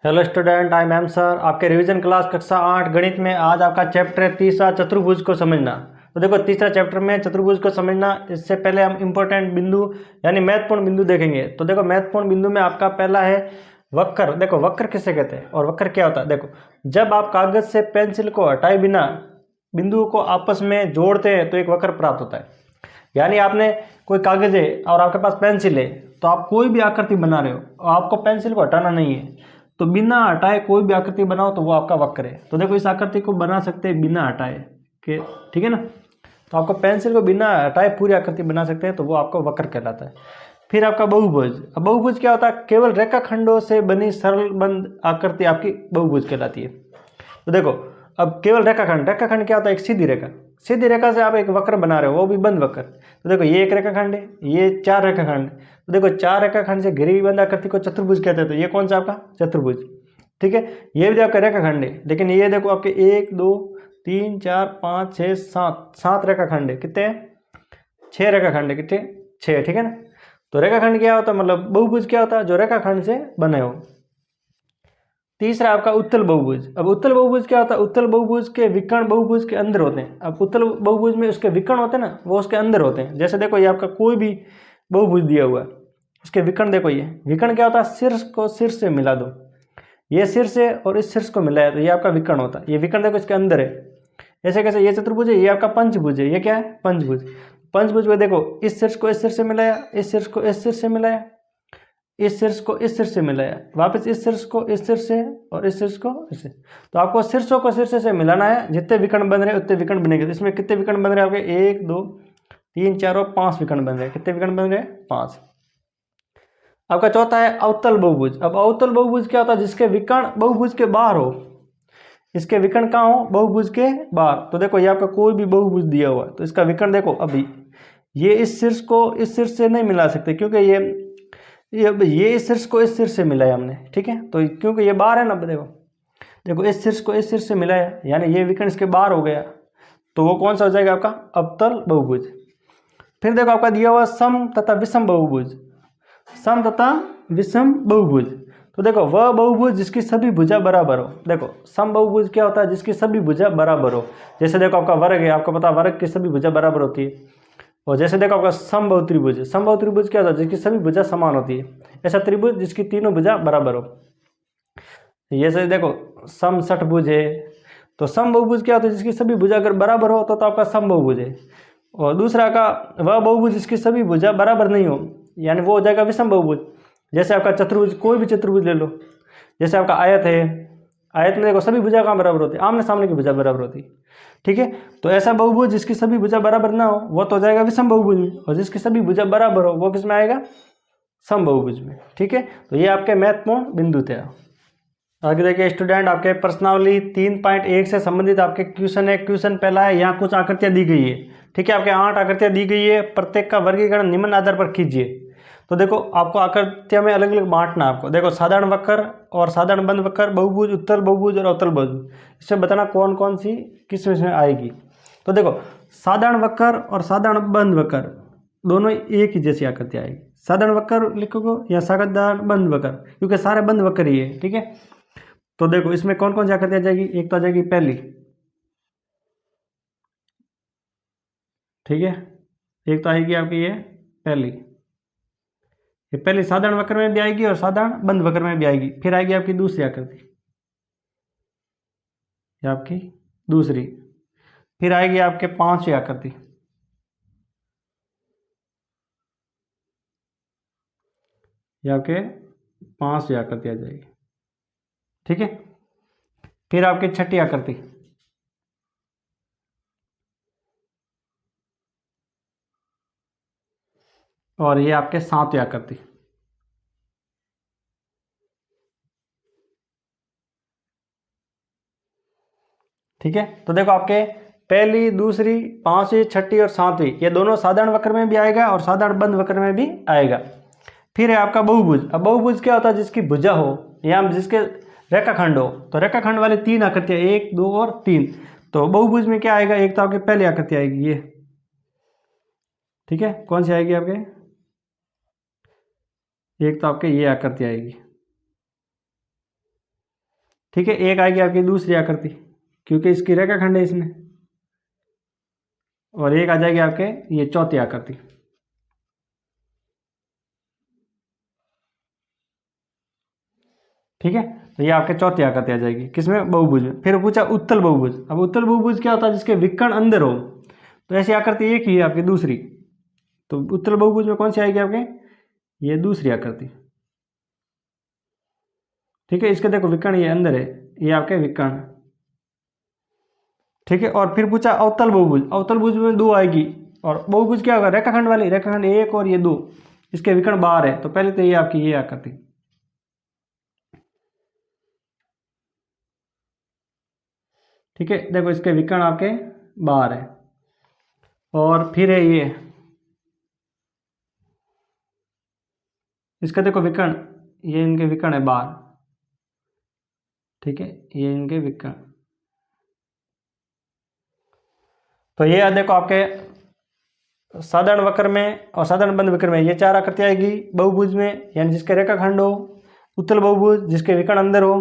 Hello student, I am sir. आपके revision class कक्षा 8 गणित में आज आपका चैप्टर है तीसरा, चतुर्भुज को समझना। तो देखो, तीसरा चैप्टर में चतुर्भुज को समझना, इससे पहले हम इंपॉर्टेंट बिंदु यानी महत्वपूर्ण बिंदु देखेंगे। तो देखो, महत्वपूर्ण बिंदु में आपका पहला है वक्र। देखो, वक्र किसे कहते हैं और वक्र क्या होता है। देखो, जब आप कागज से पेंसिल को हटाए बिना बिंदुओं को आपस में जोड़ते हैं तो एक वक्र प्राप्त होता है। यानी आपने कोई कागज है और आपके पास पेंसिल है, तो आप कोई भी आकृति बना रहे हो और आपको पेंसिल को हटाना नहीं है, तो बिना हटाए कोई भी आकृति बनाओ तो वो आपका वक्र है। तो देखो, इस आकृति को बना सकते हैं बिना हटाए के, ठीक है ना। तो आपको पेंसिल को बिना हटाए पूरी आकृति बना सकते हैं, तो वो आपका वक्र कहलाता है। फिर आपका बहुभुज। अब बहुभुज क्या होता है? केवल रेखाखंडों से बनी सरल बंद आकृति आपकी बहुभुज कहलाती है। तो देखो, अब केवल रेखाखंड क्या होता है? एक सीधी रेखा, सीधी रेखा से आप एक वक्र बना रहे हो, वो भी बंद वक्र। तो देखो, ये एक रेखाखंड है, ये चार रेखाखंड। तो देखो, चार रेखाखंड से घिरी हुई बंद आकृति को चतुर्भुज कहते हैं। तो ये कौन सा आपका? चतुर्भुज, ठीक है। ये भी आपका रेखाखंड है, लेकिन ये देखो आपके 1 2 3 4 5 6 7 7 रेखाखंड है। कितने हैं? 6 रेखाखंड है। कितने? 6, ठीक है ना। तो रेखाखंड क्या होता है, मतलब बहुभुज क्या होता है? जो रेखाखंड से बने हो। तीसरा आपका उत्तल बहुभुज। अब उत्तल बहुभुज क्या होता है? उत्तल बहुभुज के विकर्ण बहुभुज के अंदर होते हैं। अब उत्तल बहुभुज में उसके विकर्ण होते हैं ना, वो उसके अंदर होते हैं। जैसे देखो, ये आपका कोई भी बहुभुज दिया हुआ है, उसके विकर्ण देखो। ये विकर्ण क्या होता है? शीर्ष को शीर्ष से मिला दो, ये शीर्ष है और इस शीर्ष को मिलाया तो ये आपका विकर्ण होता है। ये विकर्ण देखो इसके अंदर है। ऐसे कैसे? ये चतुर्भुज है, ये आपका पंचभुज है। ये क्या है? पंचभुज। पंचभुज में देखो, इस शीर्ष को इस शीर्ष से मिलाया, इस शीर्ष को इस शीर्ष से मिलाया, इस शीर्ष को इस शीर्ष से मिलाया, वापस इस शीर्ष को इस शीर्ष से और इस शीर्ष को इससे। तो आपको शीर्षों को शीर्ष से मिलाना है। जितने विकर्ण बन रहे हैं उतने विकर्ण बनेंगे। इसमें कितने विकर्ण बन रहे हैं आपके? 1 2 3 4 और 5 विकर्ण बन रहे हैं। कितने विकर्ण बन रहे हैं? 5। आपका चौथा है अवतल बहुभुज। अब अवतल बहुभुज क्या होता है? जिसके विकर्ण बहुभुज के बाहर हो। इसके विकर्ण कहाँ हो? बहुभुज के बाहर। तो देखो, ये आपका कोई भी बहुभुज दिया हुआ है, तो इसका विकर्ण देखो। अभी ये इस शीर्ष को इस शीर्ष से नहीं मिला सकते, क्योंकि ये इस शीर्ष को इस शीर्ष से मिलाया हमने, ठीक है। तो क्योंकि ये बाहर है ना, देखो इस शीर्ष को इस शीर्ष से मिलाया, यानी ये विकर्ण इसके बाहर हो गया, तो वो कौन सा हो जाएगा? आपका अवतल बहुभुज। फिर देखो, आपका दिया हुआ सम तथा विषम बहुभुज। सम तथा विषम बहुभुज। तो देखो, वह बहुभुज जिसकी सभी भुजा बराबर हो। देखो, सम बहुभुज क्या होता है? जिसकी सभी भुजा बराबर हो। जैसे देखो, आपका वर्ग है, आपको पता है वर्ग की सभी भुजा बराबर होती है। और जैसे देखो, आपका समबाहु त्रिभुज। समबाहु त्रिभुज क्या होता है? जिसकी सभी भुजा समान होती है। ऐसा त्रिभुज जिसकी तीनों भुजा बराबर हो। जैसे देखो, सम षटभुज है। तो समबाहुभुज क्या होता है? जिसकी सभी भुजा अगर बराबर हो तो आपका समबाहुभुज है। और दूसरा का वह बहुभुज जिसकी सभी भुजा बराबर नहीं हो, यानी वो हो जाएगा विषम बहुभुज। जैसे आपका चतुर्भुज, कोई भी चतुर्भुज ले लो। जैसे आपका आयत है, आयत में देखो सभी भुजा कहाँ बराबर होती है? आमने सामने की भुजा बराबर होती है, ठीक है। तो ऐसा बहुभुज जिसकी सभी भुजा बराबर ना हो, वो तो हो जाएगा विषम बहुभुज में। और जिसकी सभी भुजा बराबर हो, वो किस में आएगा? सम बहुभुज में, ठीक है। तो ये आपके महत्वपूर्ण बिंदु थे। आगे देखिए स्टूडेंट, आपके प्रश्नावली 3.1 से संबंधित आपके क्वेश्चन है। क्वेश्चन पहला है, यहाँ कुछ आकृतियां दी गई है, ठीक है। आपके 8 आकृतियां दी गई है, प्रत्येक का वर्गीकरण निम्न आधार पर कीजिए। तो देखो, आपको आकृतियां में अलग अलग बांटना है आपको। देखो, साधारण वक्र और साधारण बंद वक्र, बहुभुज, उत्तल बहुभुज और अवतल बहुभुज। इसमें बताना कौन कौन सी किस में आएगी। तो देखो, साधारण वक्र और साधारण बंद वक्र दोनों एक ही जैसी आकृतियां आएगी। साधारण वक्र लिखोगे या साधारण बंद वक्र, क्योंकि सारे बंद वक्र ही है, ठीक है। तो देखो, इसमें कौन कौन सी आकृतियां जाएगी? एक तो आ जाएगी पहली, ठीक है। एक तो आएगी आपकी ये पहली, ये पहली साधारण वक्र में भी आएगी और साधारण बंद वक्र में भी आएगी। फिर आएगी आपकी दूसरी आकृति, ये आपकी दूसरी। फिर आएगी आपके पांचवी आकृति, ये आपके पांचवी आकृति आ जाएगी, ठीक है। फिर आपकी छठी आकृति, और ये आपके सातवीं आकृति, ठीक है। तो देखो, आपके पहली, दूसरी, पांचवी, छठी और सातवीं, ये दोनों साधारण वक्र में भी आएगा और साधारण बंद वक्र में भी आएगा। फिर है आपका बहुभुज। अब बहुभुज क्या होता है? जिसकी भुजा हो या जिसके रेखाखंड हो। तो रेखाखंड वाली 3 आकृतियां, 1 2 और 3। तो बहुभुज में क्या आएगा? एक तो आपकी पहली आकृति आएगी ये, ठीक है। कौन सी आएगी आपके? एक तो आपके ये आकृति आएगी, ठीक है, एक आएगी आपकी दूसरी आकृति क्योंकि इसकी रेखाखंड है इसमें, और एक आ जाएगी आपके ये चौथी आकृति। ठीक है, तो ये आपके चौथी आकृति आ जाएगी किसमें, बहुभुज में। फिर पूछा उत्तल बहुभुज। अब उत्तल बहुभुज क्या होता है, जिसके विकर्ण अंदर हो। तो ऐसी आकृति एक ही है आपकी दूसरी, तो उत्तल बहुभुज में कौन सी आएगी आपके, ये दूसरी आकृति। ठीक है, इसके देखो विकर्ण ये अंदर है, ये आपके विकर्ण। ठीक है, और फिर पूछा अवतल बहुभुज। अवतल बहुभुज में दो आएगी, और बहुभुज क्या होगा, रेखाखंड वाली, रेखाखंड एक और ये दो, इसके विकर्ण बाहर है। तो पहले तो ये आपकी ये आकृति। ठीक है, देखो इसके विकर्ण आपके बाहर है, और फिर है ये, इसका देखो विकर्ण, ये इनके विकर्ण है बाहर। ठीक है, ये इनके विकर्ण। तो ये देखो आपके साधारण वक्र में और साधारण बंद वक्र में ये चार आकृति आएगी बहुभुज में, यानी जिसके रेखाखंड हो। उत्तल बहुभुज जिसके विकर्ण अंदर हो,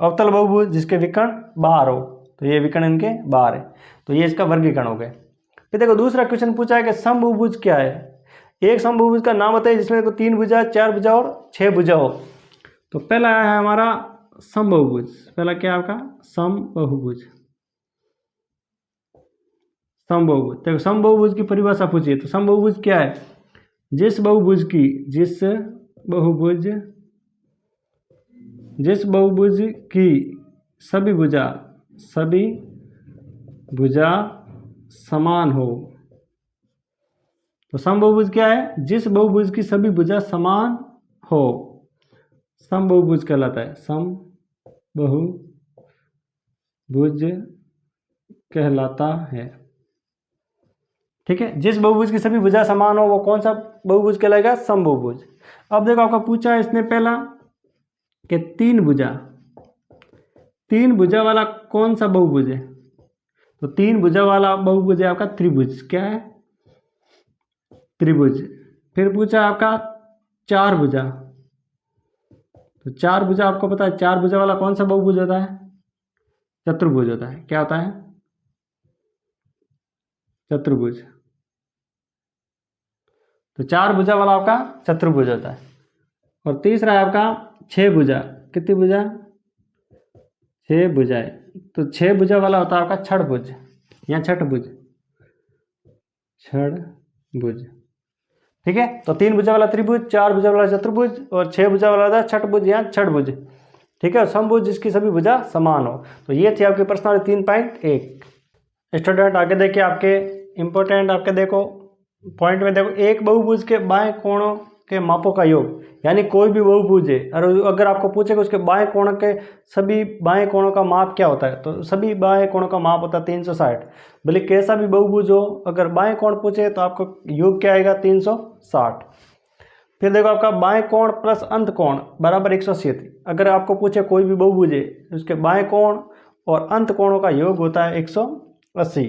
अवतल बहुभुज जिसके विकर्ण बाहर हो। तो ये विकर्ण इनके बाहर है, तो ये इसका वर्गीकरण हो गया। फिर देखो दूसरा क्वेश्चन पूछा है कि समबहुभुज क्या है। एक समबहुभुज का नाम बताइए जिसमें देखो 3 भुजा, 4 भुजा और 6 भुजा हो। तो पहला है हमारा समबहुभुज। पहला क्या है आपका, समबहुभुज। समबहुभुज, देखो समबहुभुज की परिभाषा पूछिए तो समबहुभुज क्या है, जिस बहुभुज की सभी भुजा समान हो। तो समबहुभुज क्या है, जिस बहुभुज की सभी भुजा समान हो, समबहुभुज कहलाता है। समबहुभुज कहलाता है। ठीक है, जिस बहुभुज की सभी भुजा समान हो वो कौन सा बहुभुज कहलाएगा, समबहुभुज। अब देखो आपका पूछा है इसने पहला कि 3 भुजा वाला कौन सा बहुभुज है। तो 3 भुजा वाला बहुभुज है आपका त्रिभुज। क्या है, त्रिभुज। फिर पूछा आपका 4 भुजा। तो 4 भुजा आपको पता है 4 भुजा वाला कौन सा बहुभुज होता है, चतुर्भुज होता है। क्या होता है, चतुर्भुज। तो 4 भुजा वाला आपका चतुर्भुज होता है। और तीसरा है आपका 6 भुजा। कितनी भुजा, 6 भुजाएं। तो 6 भुजा वाला होता है आपका छठभुज या छठभुज, छठभुज। ठीक है, तो 3 भुजा वाला त्रिभुज, 4 भुजा वाला चतुर्भुज और 6 भुजा वाला था छठभुज या छठभुज। ठीक है, समभुज जिसकी सभी भुजा समान हो। तो ये थी आपकी प्रश्नावली 3.1। स्टूडेंट आगे देखिए, आपके इंपॉर्टेंट आपके देखो पॉइंट में देखो, एक बहुभुज के बाएं कोणों के मापों का योग, यानी कोई भी बहुभुज है और अगर आपको पूछेगा उसके बाएं कोण के सभी बाएं कोणों का माप क्या होता है, तो सभी बाएं कोणों का माप होता है 360। भले कैसा भी बहुभुज हो, अगर बाएं कोण पूछे तो आपको योग क्या आएगा, 360। फिर देखो आपका बाएं कोण प्लस अंत कोण बराबर 180। अगर आपको पूछे कोई भी बहुभुज है उसके बाएं कोण और अंत कोणों का योग होता है 180।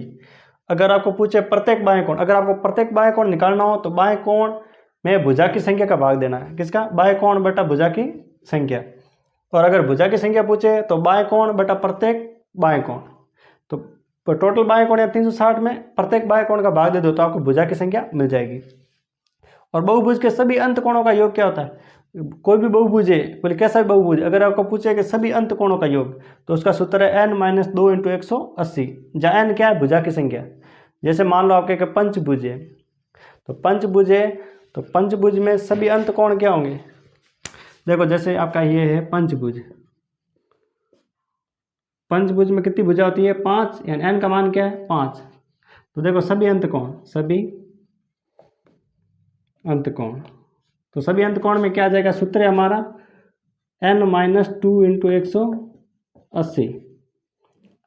अगर आपको पूछे प्रत्येक बाएं कोण, अगर आपको प्रत्येक बाएं कोण निकालना हो तो बाएं कोण में भुजा की संख्या का भाग देना है। किसका, बाएं कोण बटा भुजा की संख्या। और अगर भुजा की संख्या पूछे तो बाएं कोण बटा प्रत्येक बाएं कोण। तो टोटल बाएं कोण या 360 में प्रत्येक बाएं कोण का भाग दे दो तो आपको भुजा की संख्या मिल जाएगी। और बहुभुज के सभी अंत कोणों का योग क्या होता है, कोई भी बहुभुज है, बोले कैसा भी बहुभुज, अगर आपको पूछे कि सभी अंत कोणों का योग तो उसका सूत्र है n-2 × 180, जहाँ n क्या है, भुजा की संख्या। जैसे मान लो आपके पंचभुज है, तो पंचभुज है तो पंचभुज में सभी अंत कोण क्या होंगे। देखो जैसे आपका ये है पंचभुज, पंचभुज में कितनी भुजा होती है, 5, यानी n का मान क्या है, 5। तो देखो सभी अंत कोण, सभी अंत कोण, तो सभी अंत कोण में क्या आ जाएगा, सूत्र है हमारा n-2 × 180।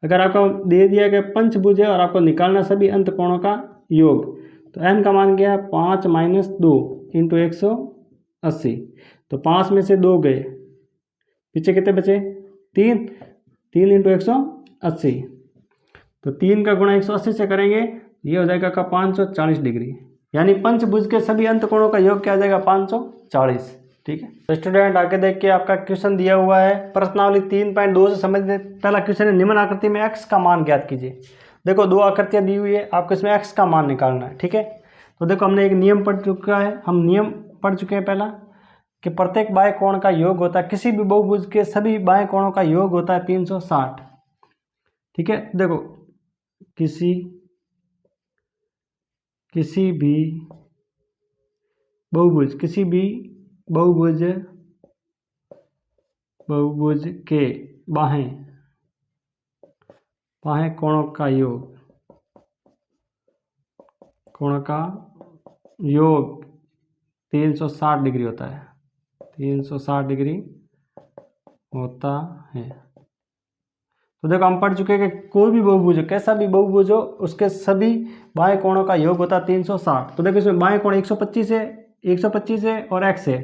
अगर आपको दे दिया गया पंचभुज है और आपको निकालना सभी अंत कोणों का योग, तो n का मान क्या है, 5 - 2 × 180। तो 5 में से 2 गए, पीछे कितने बचे, 3 × 180। तो 3 का गुणा 180 से करेंगे, ये हो जाएगा का 540 डिग्री। यानी पंचभुज के सभी अंत कोणों का योग क्या आ जाएगा, 540। ठीक है। तो स्टूडेंट आगे देखिए आपका क्वेश्चन दिया हुआ है प्रश्नावली 3.2 से समझते। पहला क्वेश्चन है निम्न आकृति में x का मान ज्ञात कीजिए। देखो दो आकृतियां दी हुई है, आपको इसमें x का मान निकालना है, ठीक है। तो देखो हमने एक नियम पढ़ चुका है, हम नियम पढ़ चुके हैं पहला कि प्रत्येक बाएं कोण का योग होता है, किसी भी बहुभुज के सभी बाएं कोणों का योग होता है 360, ठीक है। देखो किसी भी बहुभुज के बाएं कोणों का योग 360 डिग्री होता है, 360 डिग्री होता है। तो देखो हम पढ़ चुके हैं कि कोई भी बहुभुज हो, कैसा भी बहुभुज हो, उसके सभी बाएं कोणों का योग होता है 360। तो देखो इसमें बाएं कोण 125 है और x है,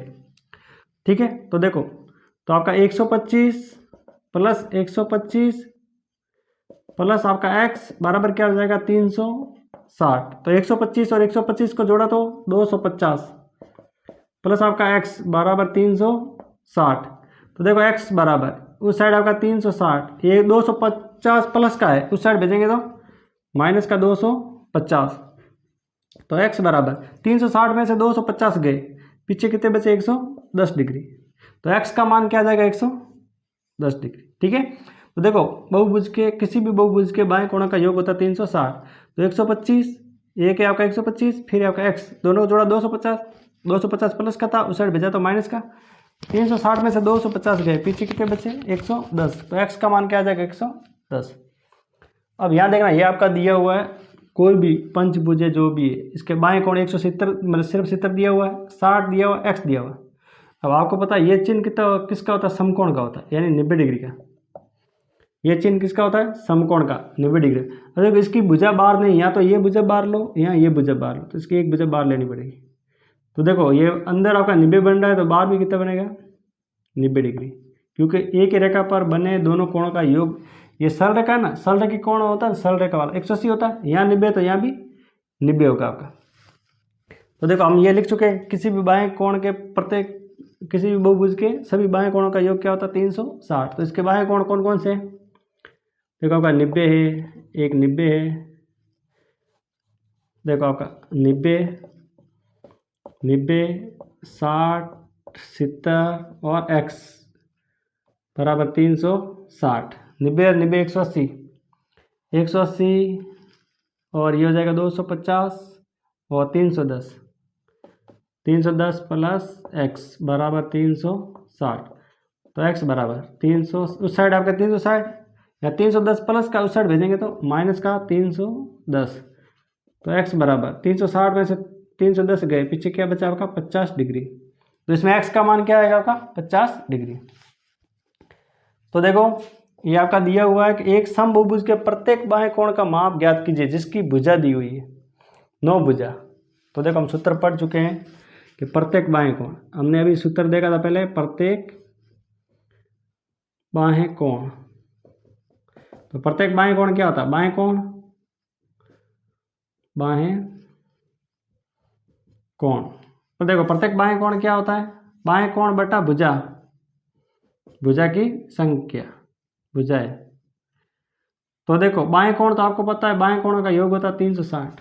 ठीक है। तो देखो तो आपका 125 प्लस आपका x बराबर क्या हो जाएगा 360। तो 125 और 125 को जोड़ा तो 250 प्लस आपका x बराबर 360। तो देखो x बराबर उस साइड आपका 360, ये 250 प्लस का है, उस साइड भेजेंगे तो माइनस का 250। तो x बराबर 360 में से 250 गए, पीछे कितने बचे 110 डिग्री। तो x का मान क्या आ जाएगा 110 डिग्री, ठीक है। तो देखो बहुभुज के किसी भी बहुभुज के बाएं कोण का योग होता है 360। तो 125 एक है आपका 125, फिर आपका x दोनों को जोड़ा 250 प्लस का था, उस साइड भेजा तो माइनस का। 360 में से 250 गए, पीछे कितने बचे 110। तो x का मान क्या आ जाएगा 110। अब यहाँ देखना ये आपका दिया हुआ है कोई भी पंचभुज जो भी है, इसके बाएं कोण 170 मतलब सिर्फ 70 दिया हुआ है, 60 दिया हुआ है, x दिया हुआ है। अब आपको पता है ये चिन्ह किसका होता है, समकोण का होता है, यानी 90 डिग्री का। ये चिन्ह किसका होता है, समकोण का 90 डिग्री। अगर इसकी भुजा बार नहीं, या तो ये भुजा बार लो या ये भुजा बार लो, तो इसकी एक भुजा बार लेनी पड़ेगी। तो देखो ये अंदर आपका 90 बन रहा है, तो बाहर भी कितना बनेगा 90 डिग्री, क्योंकि एक ही रेखा पर बने दोनों कोणों का योग, ये सरल रेखा है ना, सरल रेखा कोण होता है, सरल रेखा वाला 180 होता है, यहाँ 90 तो यहाँ भी 90 होगा आपका। तो देखो हम ये लिख चुके हैं किसी भी बाएं कोण के प्रत्येक किसी भी बहुभुज के सभी बाएं कोणों का योग क्या होता है 360। तो इसके बाएं कोण कौन कौन से हैं, देखो आपका 90 है, एक 90 है, देखो आपका 90 60 70 और x बराबर 360। 90 और 90 180 और ये हो जाएगा 250 और 310 प्लस x बराबर 360। तो x बराबर 300, उस साइड आपका 360 या 310 प्लस का उस साइड भेजेंगे तो माइनस का 310। तो x बराबर 360 में से 310 गए, पीछे क्या बचा आपका 50 डिग्री। तो इसमें x का मान क्या आएगा आपका 50 डिग्री। तो देखो ये आपका दिया हुआ है कि एक समबहुभुज के प्रत्येक बाएं कोण का माप ज्ञात कीजिए जिसकी भुजा दी हुई है 9 भुजा। तो देखो हम सूत्र पढ़ चुके हैं कि प्रत्येक बाएं कोण, हमने अभी सूत्र देखा था पहले, प्रत्येक बाएं कोण। तो प्रत्येक बाएं कोण क्या होता है, बाएं कोण तो देखो प्रत्येक बाएं कोण क्या होता है, बाएं कोण बटा भुजा, भुजा की संख्या, भुजा है। तो देखो बाएं कोण तो आपको पता है बाएं कोणों का योग होता है 360।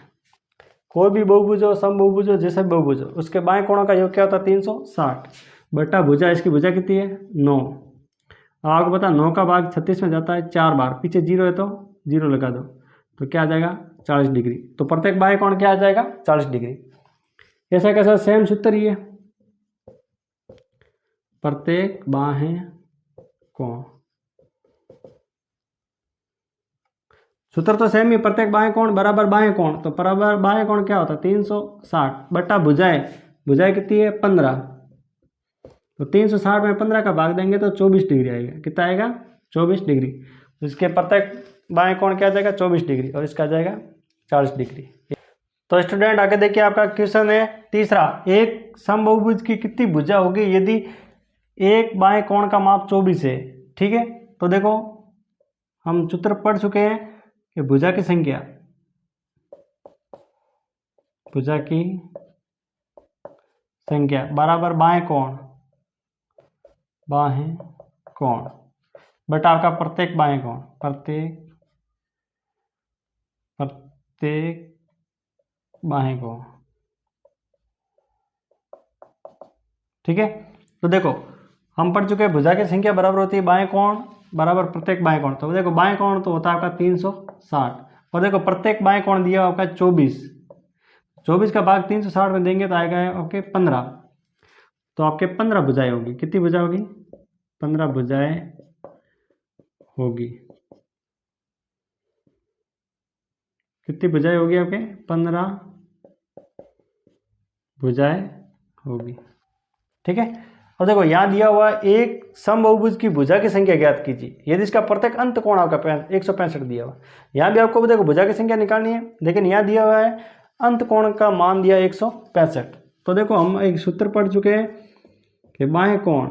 कोई भी बहुभुज हो, समबहुभुज हो, जैसे बहुभुज हो, उसके बाएं कोणों का योग क्या होता है 360 बटा भुजा, इसकी भुजा कितनी है 9। आपको पता 9 का भाग 36 में जाता है 4 बार, पीछे 0 है तो 0 लगा दो, तो क्या आ जाएगा 40 डिग्री। तो प्रत्येक बाएं कोण क्या आ जाएगा 40 डिग्री। ऐसा कैसा सेम सूत्र ही है, प्रत्येक बाएं कोण, सूत्र तो सेम ही, प्रत्येक बाएं कोण बराबर बाएं कोण। तो बराबर बाएं कोण क्या होता है 360 बटा भुजाएं, भुजाएं कितनी है 15। तो 360 में 15 का भाग देंगे तो 24 डिग्री आएगा, कितना आएगा 24 डिग्री। तो इसके प्रत्येक बाएं कोण क्या आ जाएगा 24 डिग्री और इसका आ जाएगा 40 डिग्री। तो स्टूडेंट आगे देखिए आपका क्वेश्चन है तीसरा, एक समबहुभुज की कितनी भुजा होगी यदि एक बाएं कोण का माप 24 है, ठीक है। तो देखो हम सूत्र पढ़ चुके हैं कि भुजा की संख्या, बराबर बाएं कोण बाहें कोण बटा आपका प्रत्येक बाहें कोण, प्रत्येक बाहें कोण। ठीक है, तो देखो हम पढ़ चुके हैं भुजा की संख्या बराबर होती है बाएं कोण बराबर प्रत्येक बाएं कोण। तो देखो बाएं कोण तो होता है आपका 360 और देखो प्रत्येक बाएं कोण दिया आपका 24 का भाग 360 में देंगे तो आएगा आपके 15। तो आपके 15 भुजाएं होगी। कितनी भुजा होगी? 15 भुजाएं होगी। कितनी भुजाएं होगी आपके? 15 भुजाएं होगी। ठीक है, अब देखो यहाँ दिया हुआ एक समबाहुभुज की भुजा की संख्या ज्ञात कीजिए यदि इसका प्रत्येक अंत कोण आपका 165 दिया हुआ। यहाँ भी आपको देखो भुजा की संख्या निकालनी है, लेकिन यहाँ दिया हुआ है अंत कोण का मान दिया 165। तो देखो हम एक सूत्र पढ़ चुके हैं कि बाहें कोण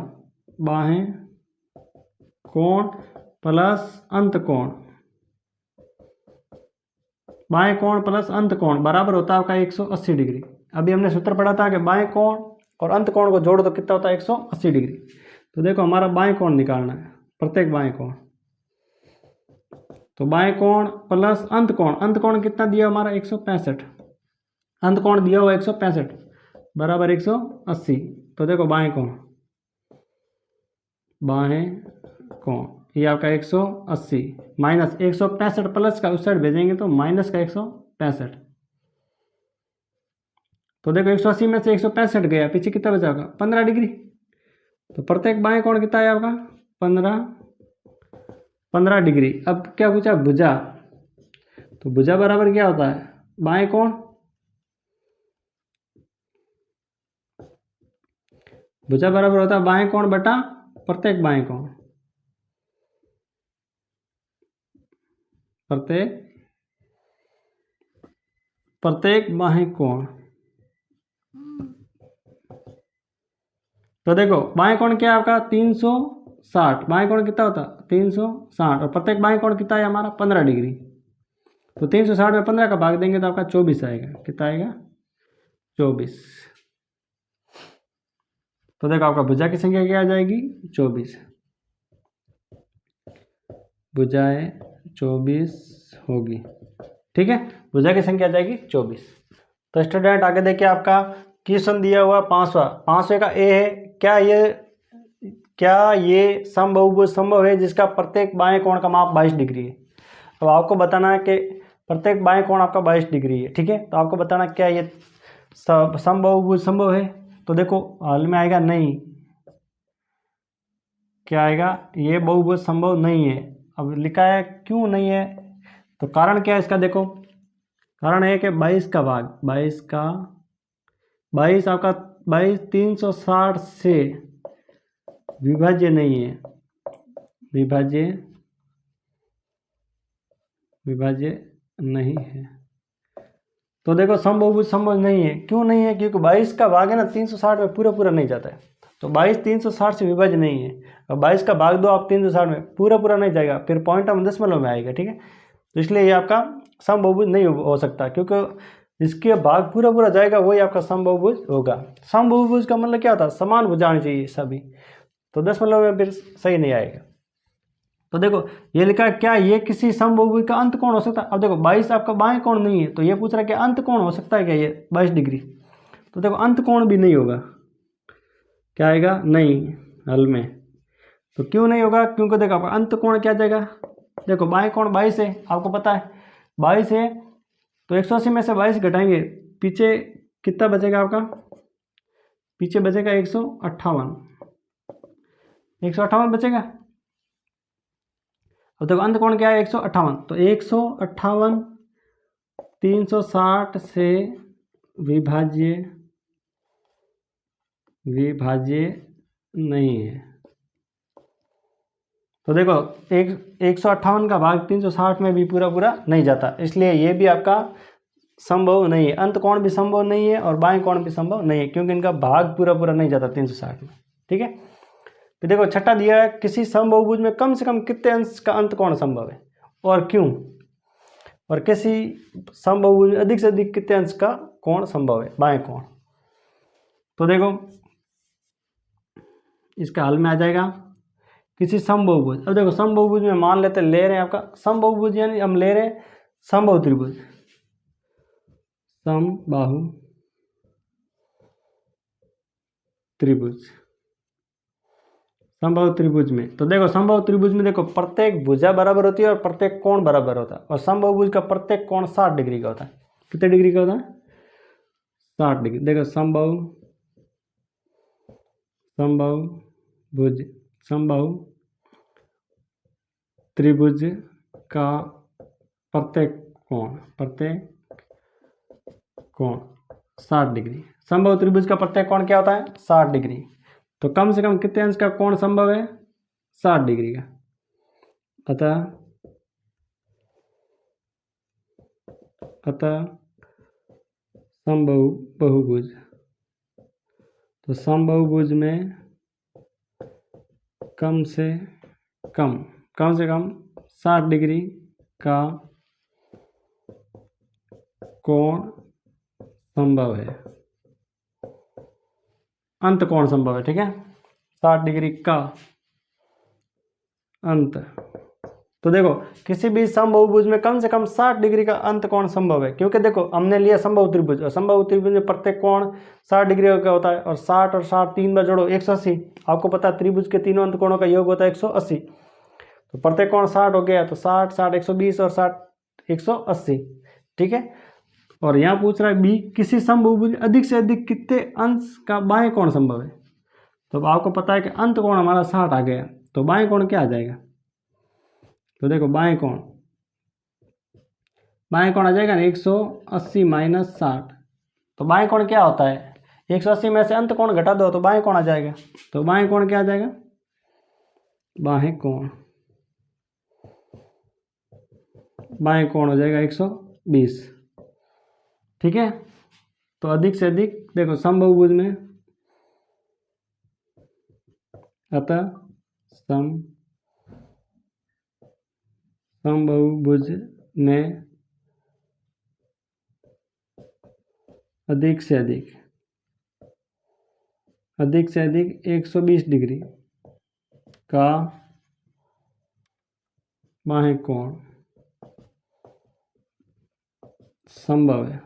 प्लस अंत कोण, बाएं कोण प्लस अंत कोण बराबर होता है आपका 180 डिग्री। अभी हमने सूत्र पढ़ा था कि बाएं कोण और अंत कोण को जोड़ो तो कितना होता है? 180 डिग्री। तो देखो हमारा बाएं कोण निकालना है, प्रत्येक बाएं कोण। तो बाएं कोण प्लस अंत कोण कितना दिया हमारा? 165। अंत कोण दिया हुआ 165 बराबर 180। तो देखो बाएं कोण ये आपका 180 माइनस 165 प्लस का उस साइड भेजेंगे तो माइनस का 165। तो देखो 180 में से 165 गया, पीछे कितना बचा होगा? 15 डिग्री। तो प्रत्येक बाएं कोण कितना है आपका? 15 डिग्री। अब क्या पूछा? भुजा। तो भुजा बराबर क्या होता है? बाएं कोण, भुजा बराबर होता है बाएं कोण बटा प्रत्येक बाएं कोण, प्रत्येक बाहें कोण। तो देखो बाएं कोण क्या है आपका? 360। बाएं कोण कितना होता? 360 और प्रत्येक बाएं कोण कितना है हमारा? 15 डिग्री। तो 360 में 15 का भाग देंगे तो आपका 24 आएगा। कितना आएगा? 24। तो देखो आपका भुजा की संख्या क्या आ जाएगी? 24। भुजाएं 24 होगी। ठीक है, भुजा की संख्या आ जाएगी 24। तो स्टूडेंट आगे देखिए आपका क्वेश्चन दिया हुआ 5वें का ए है, क्या ये समबाहुभुज संभव है जिसका प्रत्येक बाएं कोण का माप 22 डिग्री है। अब आपको बताना है कि प्रत्येक बाएं कोण आपका 22 डिग्री है। ठीक है, तो आपको बताना क्या ये समबाहुभुज संभव है। तो देखो हल में आएगा नहीं, क्या आएगा? ये बहुभुज संभव नहीं है। अब लिखा है क्यों नहीं है, तो कारण क्या है इसका? देखो कारण है कि 22 का भाग 22 आपका 22 360 से विभाज्य नहीं है, विभाज्य नहीं है। तो देखो समबाहुभुज संभव नहीं है। क्यों नहीं है? क्योंकि 22 का भाग है ना 360 में पूरा नहीं जाता है। तो 22 360 से विभाज्य नहीं है और 22 का भाग दो आप 360 में पूरा नहीं जाएगा, फिर पॉइंट हम दशमलव में आएगा। ठीक है, तो इसलिए ये आपका समबाहुभुज नहीं हो सकता, क्योंकि इसके भाग पूरा जाएगा वही आपका समबाहुभुज होगा। समबाहुभुज का मतलब क्या होता है? समान भुजा होनी चाहिए सभी, तो दशमलव में फिर सही नहीं आएगा। तो देखो ये लिखा है क्या ये किसी समबाहुभुज का अंत कोण हो सकता है। अब देखो 22 आपका बाएं कोण नहीं है, तो ये पूछ रहा है कि अंत कोण हो सकता है क्या ये 22 डिग्री। तो देखो अंत कोण भी नहीं होगा। क्या आएगा? नहीं हल में। तो क्यों नहीं होगा? क्योंकि देखो अंत कोण क्या जाएगा? देखो बाएं कोण 22 है, आपको पता है 22 है, तो 180 में से 22 घटाएंगे, पीछे कितना बचेगा आपका? पीछे बचेगा 158 बचेगा। अब देखो अंत कोण क्या है? 158। तो 158 360 से विभाज्य नहीं है। तो देखो 158 का भाग 360 में भी पूरा नहीं जाता, इसलिए ये भी आपका संभव नहीं है। अंत कोण भी संभव नहीं है और बाएं कोण भी संभव नहीं है, क्योंकि इनका भाग पूरा नहीं जाता 360 में। ठीक है, फिर देखो छठा दिया है किसी समबाहुभुज में कम से कम कितने अंश का अंत कोण संभव है और क्यों, और किसी समबाहुभुज में अधिक से अधिक कितने अंश का कोण संभव है, बाएं कोण। तो देखो इसका हल में आ जाएगा किसी समबाहुभुज। अब देखो समबाहुभुज में मान लेते ले रहे हैं आपका समबाहुभुज, यानी हम ले रहे हैं समबाहु त्रिभुज, समबाहु त्रिभुज, समबाहु त्रिभुज में। तो देखो समबाहु त्रिभुज में देखो प्रत्येक भुजा बराबर होती है और प्रत्येक कोण बराबर होता है, और समबाहुभुज का प्रत्येक कोण 60 डिग्री का होता है। कितने डिग्री का होता है? 60 डिग्री। देखो समबाहु त्रिभुज का प्रत्येक कोण 60 डिग्री। समबाहु त्रिभुज का प्रत्येक कोण क्या होता है? 60 डिग्री। तो कम से कम कितने अंश का कोण संभव है? 60 डिग्री का। अतः समबाहुभुज, तो समबाहुभुज में कम से कम 60 डिग्री का कोण संभव है, अंत कोण संभव है। ठीक है, 60 डिग्री का अंत। तो देखो किसी भी समबाहुभुज में कम से कम 60 डिग्री का अंत कोण संभव है, क्योंकि देखो हमने लिया समबाहु त्रिभुज, और समबाहु त्रिभुज में प्रत्येक कोण 60 डिग्री का होता है, और 60 और 60 3 बार जोड़ो 180। आपको पता है त्रिभुज के तीनों अंत कोणों का योग होता है 180। तो प्रत्येक कोण 60 हो गया, तो 60 60 120 और 60 180। ठीक है, और यहाँ पूछ रहा है बी, किसी समबाहुभुज अधिक से अधिक कितने अंश का बाएं कोण संभव है। तो अब आपको पता है कि अंत कोण हमारा 60 आ गया, तो बाएं कोण क्या आ जाएगा? तो देखो बाएं कोण आ जाएगा ना 180 माइनस 60। तो बाएं कोण क्या होता है? 180 में से अंत कोण घटा दो तो बाएं कोण आ जाएगा। तो बाएं कोण क्या आ जाएगा? बाएं कोण हो जाएगा 120। ठीक है, तो अधिक से अधिक देखो समबाहुभुज में, अतः समबाहुभुज में अधिक से अधिक 120 डिग्री का बाएं कोण संभव है।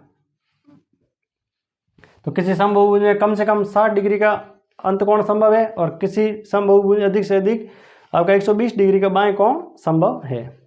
तो किसी समबाहुभुज में कम से कम 60 डिग्री का अंत कोण संभव है, और किसी समबाहुभुज अधिक से अधिक आपका 120 डिग्री का बाएं कोण संभव है।